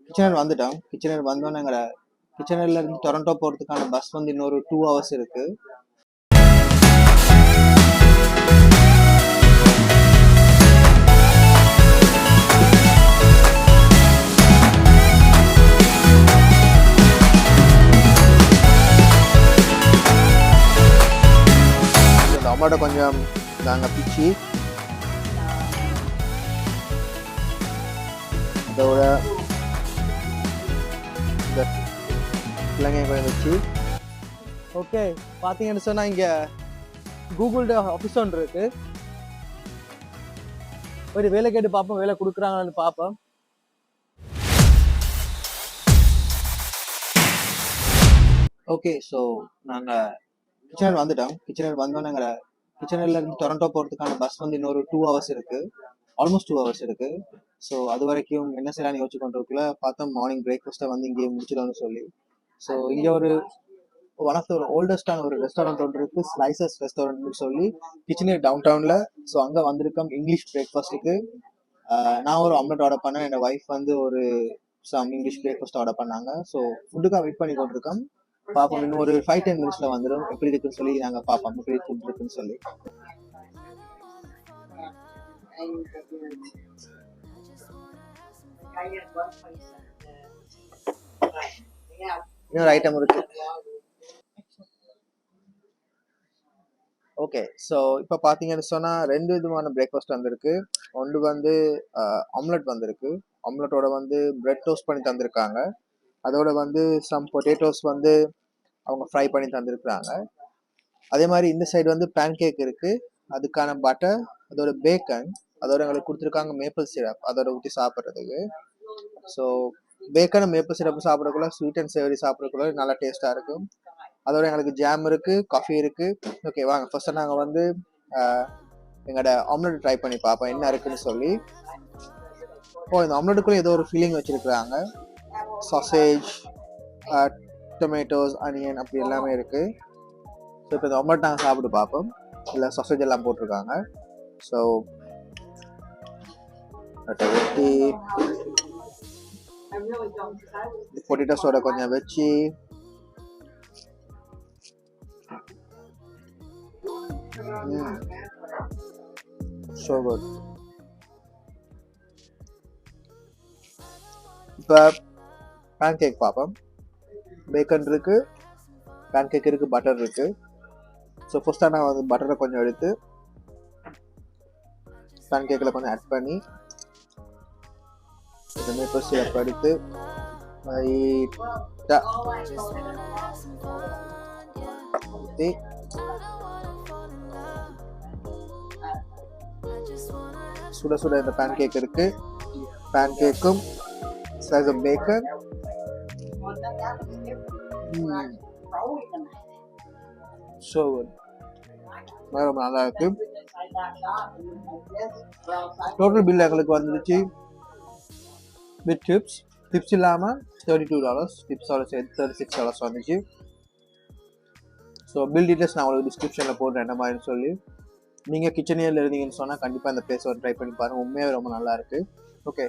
Kitchener வந்துட்டோம். Kitchener வந்தோன்னே எங்களை கிச்சனர்ல இருந்து டொரண்டோ போகிறதுக்கான பஸ் வந்து இன்னொரு 2 ஹவர்ஸ் இருக்கு. இந்த அம்மாட்ட கொஞ்சம் நாங்கள் பிச்சு அதோட இந்த பிள்ளைங்க கொஞ்சம் வச்சு ஓகே பார்த்தீங்கன்னு சொன்னால் இங்கே கூகுள்ட ஆஃபீஸ் ஒன்று இருக்கு. ஒரு வேலை கேட்டு பார்ப்போம், வேலை கொடுக்குறாங்கன்னு பார்ப்போம். ஓகே ஸோ நாங்கள் கிச்சனர் வந்துட்டோம். கிச்சனர் வந்தோன்னே எங்களை கிச்சனர்ல இருந்து டொரண்டோ போகிறதுக்கான பஸ் வந்து இன்னொரு 2 ஹவர்ஸ் இருக்கு, ஆல்மோஸ்ட் 2 ஹவர்ஸ் இருக்கு. ஸோ அது வரைக்கும் என்ன செய்யலாம்னு யோசிச்சு கொண்டிருக்குள்ள பார்த்தோம் மார்னிங் பிரேக்ஃபாஸ்ட்டை வந்து இங்கேயே முடிச்சிடணும்னு சொல்லி. ஸோ இங்கே ஒரு ஒன் ஆஃப் த ஒரு ஓல்டஸ்டான ஒரு ரெஸ்டாரண்ட் ஒன்று இருக்கு, ஸ்லைசஸ் ரெஸ்டாரண்ட்னு சொல்லி கிச்சனர் டவுன் டவுன்ல. ஸோ அங்கே வந்திருக்கோம் இங்கிலீஷ் பிரேக்ஃபாஸ்ட்டுக்கு. நான் ஒரு ஆம்லெட் ஆர்டர் பண்ணேன், என்னோட ஒய்ஃப் வந்து ஒரு சம் இங்கிலீஷ் பிரேக்ஃபாஸ்ட் ஆர்டர் பண்ணாங்க. ஸோ ஃபுட்டுக்காக வெயிட் பண்ணி கொண்டிருக்கோம். பார்ப்போம் இன்னும் ஒரு 5-10 மினிட்ஸ்ல வந்துடும். எப்படி இருக்குன்னு சொல்லி நாங்கள் பார்ப்போம் எப்படி ஃபுட் இருக்குன்னு சொல்லி. இன்னொரு ஐட்டம் இருக்கு. ஓகே ஸோ இப்போ பார்த்தீங்கன்னு சொன்னால் 2 விதமான பிரேக்ஃபாஸ்ட் வந்திருக்கு. ஒன்று வந்து ஆம்லெட் வந்திருக்கு. ஆம்லெட்டோட வந்து பிரெட் டோஸ்ட் பண்ணி தந்திருக்காங்க. அதோட வந்து சம் பொட்டேட்டோஸ் வந்து அவங்க ஃப்ரை பண்ணி தந்திருக்கிறாங்க. அதே மாதிரி இந்த சைடு வந்து பேன் கேக் இருக்கு, அதுக்கான பட்டர், அதோட பேக்கன், அதோட எங்களுக்கு கொடுத்துருக்காங்க மேப்பிள் சிரப் அதோட ஊற்றி சாப்பிட்றதுக்கு. ஸோ பேக்கனை மேப்பிள் சிரப் சாப்பிடக்குள்ள ஸ்வீட் அண்ட் சேவரி சாப்பிடக்குள்ள நல்லா டேஸ்ட்டாக இருக்கும். அதோட எங்களுக்கு ஜாம் இருக்கு, காஃபி இருக்கு. ஓகே வாங்க ஃபர்ஸ்ட் நாங்கள் வந்து எங்களோட ஆம்லெட் ட்ரை பண்ணி பார்ப்போம் என்ன இருக்குன்னு சொல்லி. இந்த ஆம்லெட்டுக்குள்ள ஏதோ ஒரு ஃபீலிங் வச்சிருக்கிறாங்க. சாசேஜ், டொமேட்டோஸ், அனியன் அப்படி எல்லாமே இருக்கு. ஸோ இப்போ இந்த ஆம்லெட் நாங்கள் சாப்பிட்டு பார்ப்போம். இல்லை சாசேஜ் எல்லாம் போட்டிருக்காங்க. ஸோ வெட்டி பொட்டேட்டோஸோட கொஞ்சம் வச்சு so good. இப்போ பேன் கேக் பார்ப்போம். பேக்கன் இருக்கு, பேன் கேக் இருக்கு, பட்டர் இருக்கு. ஸோ ஃபர்ஸ்ட்டாக நான் வந்து பட்டரை கொஞ்சம் எடுத்து பேன் கேக்கில் கொஞ்சம் ஆட் பண்ணி இந்த மேப்பிள் சிரப் எடுத்து ஊற்றி சுட சுட இந்த பேன் கேக் இருக்கு. பேன் கேக்கும் ஸ்லைஸ் ஆஃப் பேக்கன். ஸோ ரொம்ப நல்லா இருக்கு. டோட்டல் பில் எங்களுக்கு வந்துருச்சு வித் டிப்ஸ் இல்லாமல் $32, டிப்ஸோட சேர்த்து $36 வந்துச்சு. ஸோ பில் டீட்டெயில்ஸ் நான் உங்களுக்கு டிஸ்கிரிப்ஷனில் போடுறேன் என்ன மாதிரின்னு சொல்லி. நீங்கள் கிச்சனியரில் இருந்தீங்கன்னு சொன்னால் கண்டிப்பாக இந்த பிளேஸ் ஒரு ட்ரை பண்ணி பாருங்கள், உண்மையாகவே ரொம்ப நல்லா இருக்குது. ஓகே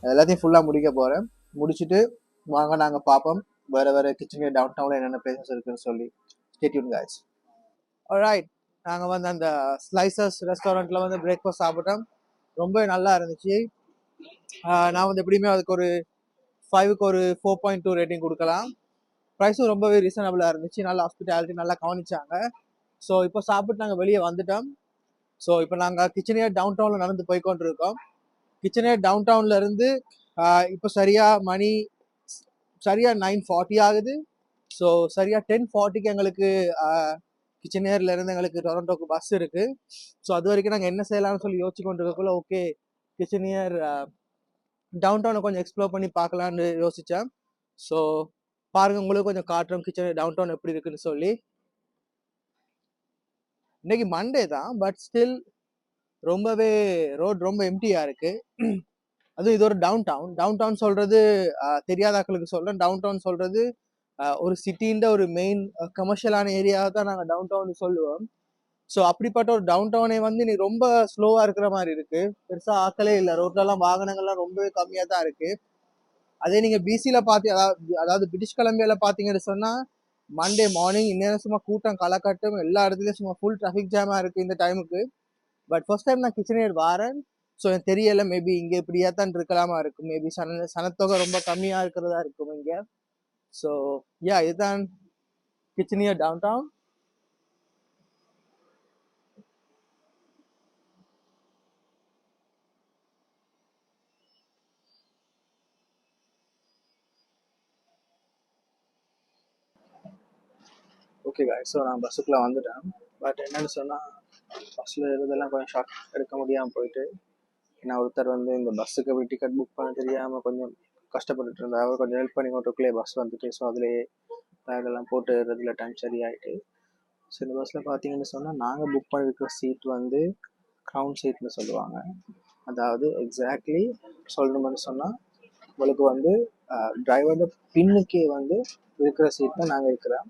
எல்லாத்தையும் ஃபுல்லாக முடிக்க போகிறேன். முடிச்சுட்டு வாங்க நாங்கள் பார்ப்போம் வேறு கிச்சனியர் டவுன் டவுனில் என்னென்ன பிளேசஸ் இருக்குன்னு சொல்லி. Stay tune guys. ஆல்ரைட், நாங்கள் வந்து அந்த ஸ்லைசஸ் ரெஸ்டாரண்ட்டில் வந்து பிரேக்ஃபாஸ்ட் சாப்பிட்டோம். ரொம்ப நல்லா இருந்துச்சு. நான் வந்து எப்படியுமே அதுக்கு ஒரு 5க்கு ஒரு 4.2 ரேட்டிங் கொடுக்கலாம். ப்ரைஸும் ரொம்பவே ரீசனபிளாக இருந்துச்சு. நல்லா ஹாஸ்பிட்டாலிட்டி நல்லா கவனிச்சாங்க. ஸோ இப்போ சாப்பிட்டு நாங்கள் வெளியே வந்துட்டோம். ஸோ இப்போ நாங்கள் கிச்சனியர் டவுன் டவுனில் நடந்து போய்கொண்டு இருக்கோம். கிச்சனியர் டவுன் டவுன்ல இருந்து இப்போ மணி சரியாக 9:40 ஆகுது. ஸோ சரியாக 10:40க்கு எங்களுக்கு கிச்சனியர்ல இருந்து எங்களுக்கு டொரண்டோக்கு பஸ் இருக்கு. ஸோ அது வரைக்கும் நாங்கள் என்ன செய்யலாம்னு சொல்லி யோசிச்சு கொண்டு இருக்கக்குள்ள ஓகே கிச்சனியர் டவுன் டவுனை கொஞ்சம் எக்ஸ்ப்ளோர் பண்ணி பார்க்கலான்னு யோசித்தேன். ஸோ பாருங்க உங்களுக்கு கொஞ்சம் காட்டுறோம் கிச்சனியர் டவுன் டவுன் எப்படி இருக்குன்னு சொல்லி. இன்னைக்கு மண்டே தான், பட் ஸ்டில் ரொம்பவே ரோட் ரொம்ப எம்டியாக இருக்குது. அதுவும் இது ஒரு டவுன் டவுன் சொல்கிறது தெரியாதாக்களுக்கு சொல்கிறேன். டவுன் டவுன் சொல்கிறது ஒரு சிட்டின்ற ஒரு மெயின் கமர்ஷியலான ஏரியாவை தான் நாங்கள் டவுன் டவுன் சொல்லுவோம். ஸோ அப்படிப்பட்ட ஒரு டவுன் டவுனே வந்து நீ ரொம்ப ஸ்லோவாக இருக்கிற மாதிரி இருக்குது. பெருசாக ஆக்கலே இல்லை, ரோட்லலாம் வாகனங்கள்லாம் ரொம்பவே கம்மியாக தான் இருக்குது. அதே நீங்க பிசில பாத்தி அதாவது பிரிட்டிஷ் கொலம்பியால பாத்தீங்கன்னு சொன்னா மண்டே மார்னிங் இன்னும் சும்மா கூட்டம் களக்கட்டும், எல்லா இடத்துலயும் சும்மா ஃபுல் டிராஃபிக் ஜாமா இருக்கு இந்த டைமுக்கு. பட் ஃபர்ஸ்ட் டைம் நான் கிச்சன் வரேன். ஸோ எனக்கு தெரியல, மேபி இங்கே இப்படியா தான் இருக்கலாமா இருக்கும், மேபி சனத்தொகை ரொம்ப கம்மியா இருக்கிறதா இருக்கும் இங்க. ஸோ யா, இதுதான் கிச்சனியா டவுன் டவுன். ஓகே காய், ஸோ நான் பஸ்ஸுக்குள்ளே வந்துட்டேன். பட் என்னன்னு சொன்னால் பஸ்ஸில் இருந்தெல்லாம் கொஞ்சம் ஷார்ட் எடுக்க முடியாமல் போயிட்டு, ஏன்னா ஒருத்தர் வந்து இந்த பஸ்ஸுக்கு போய் டிக்கெட் புக் பண்ண தெரியாமல் கொஞ்சம் கஷ்டப்பட்டுட்டு இருந்தார். அவர் கொஞ்சம் ஹெல்ப் பண்ணி கொண்டுக்குள்ளே பஸ் வந்துட்டு, ஸோ அதுலேயே பேக்கெல்லாம் போட்டு இதில் டைம் சரியாயிட்டு. ஸோ இந்த பஸ்ஸில் பார்த்தீங்கன்னு சொன்னால் நாங்கள் புக் பண்ணியிருக்கிற சீட் வந்து க்ரௌன் சீட்னு சொல்லுவாங்க. அதாவது எக்ஸாக்ட்லி சொல்லணும்னு சொன்னால் உங்களுக்கு வந்து டிரைவரோட பின்னுக்கே வந்து இருக்கிற சீட் தான் நாங்கள் இருக்கிறோம்.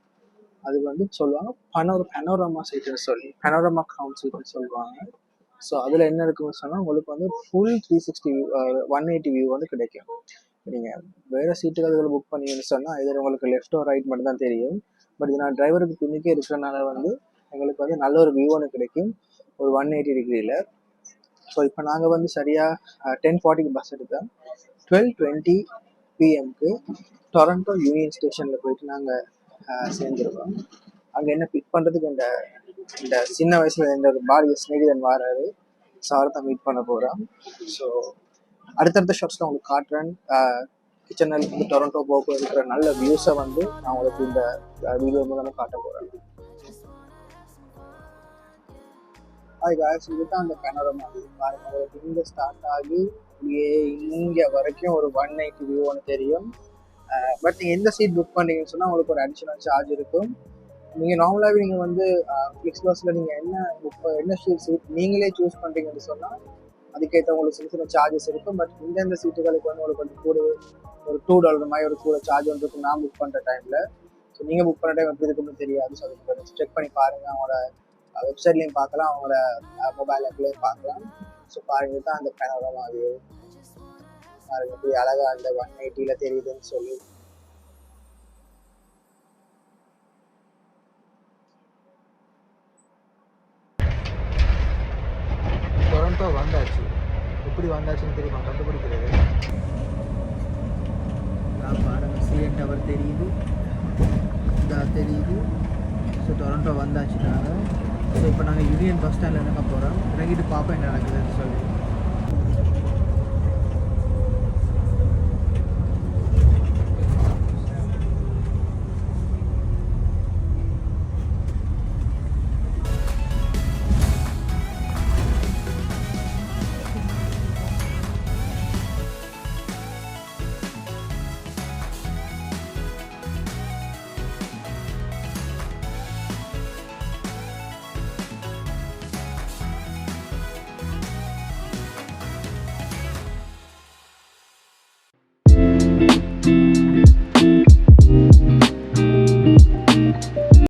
அது வந்து சொல்லுவாங்க பனோரமா சீட்டுன்னு சொல்லி, பனோரமா க்ரௌன் சீட்னு சொல்லுவாங்க. ஸோ அதில் என்ன இருக்குன்னு சொன்னால் உங்களுக்கு வந்து ஃபுல் 360 180 வியூ வந்து கிடைக்கும். நீங்கள் வேறு சீட்டுகள் இதில் புக் பண்ணீங்கன்னு சொன்னால் இதில் உங்களுக்கு லெஃப்ட் ஒரு ரைட் மட்டும் தான் தெரியும். பட் இது நான் டிரைவருக்கு பின்னுக்கே இருக்கிறனால வந்து எங்களுக்கு வந்து நல்ல ஒரு வியூ ஒன்று கிடைக்கும் ஒரு 180 டிகிரியில். ஸோ இப்போ நாங்கள் வந்து சரியாக 10:40க்கு பஸ் எடுத்தோம். 12:20 PM டொரண்டோ யூனியன் ஸ்டேஷனில் போயிட்டு நாங்கள் சேர்ந்துருக்கோம். அங்கே என்ன பிக் பண்ணுறதுக்கு இந்த சின்ன வயசில் இந்த ஒரு பாலிய ஸ்நேகிதன் வாராரு. ஸோ அவரை தான் மீட் பண்ண போகிறோம். ஸோ அடுத்தடுத்த ஷாட்ஸில் உங்களுக்கு காட்டுறேன். கிச்சனில் வந்து டொரண்டோ போக இருக்கிற நல்ல வியூஸை வந்து நான் உங்களுக்கு இந்த வீடியோ மூலமாக காட்ட போகிறேன். ஹாய் காய்ஸ், இதுதான் அந்த பனோரமா வியூ. பாருங்க, உங்களுக்கு இங்கே ஸ்டார்ட் ஆகி அப்படியே இங்கே வரைக்கும் ஒரு 180 வியூ ஒன்று தெரியும். பட் நீங்கள் எந்த சீட் புக் பண்ணீங்கன்னு சொன்னால் உங்களுக்கு ஒரு அடிஷனல் சார்ஜ் இருக்கும். நீங்கள் நார்மலாகவே நீங்கள் வந்து ஃப்ளிக்ஸ் பஸ்ஸில் நீங்கள் என்ன சீட் நீங்களே சூஸ் பண்ணுறீங்கன்னு சொன்னால் அதுக்கேற்ற உங்களுக்கு சின்ன சின்ன சார்ஜஸ் இருக்கும். பட் இந்தந்த சீட்டுகளுக்கு வந்து உங்களுக்கு கொஞ்சம் கூட ஒரு $2 மாதிரி ஒரு கூட சார்ஜ் வந்து இருக்கும் நான் புக் பண்ணுற டைமில். ஸோ நீங்கள் புக் பண்ண டைம் எப்படி இருக்குன்னு தெரியாது. ஸோ அதுக்கு கொஞ்சம் செக் பண்ணி பாருங்கள். அவங்களோட வெப்சைட்லேயும் பார்க்கலாம், அவங்களோட மொபைல் ஆப்லேயும் பார்க்கலாம். ஸோ பாருங்க, தான் அந்த பனோரமா வியூ. பாருங்க எப்படி அழகா அந்த 180ல தெரியுதுன்னு சொல்லி. டொரண்டோ வந்தாச்சு. எப்படி வந்தாச்சுன்னு தெரியுமா கண்டுபிடிக்கிறது? பாருங்க, சிஎன் டவர் தெரியுது, தெரியுது. ஸோ டொரண்டோ வந்தாச்சு நாங்கள். ஸோ இப்போ நாங்கள் யூனியன் பஸ் ஸ்டாண்டில் இறங்க போகிறோம். இறங்கிட்டு பார்ப்போம் என்ன நடக்குதுன்னு சொல்லி.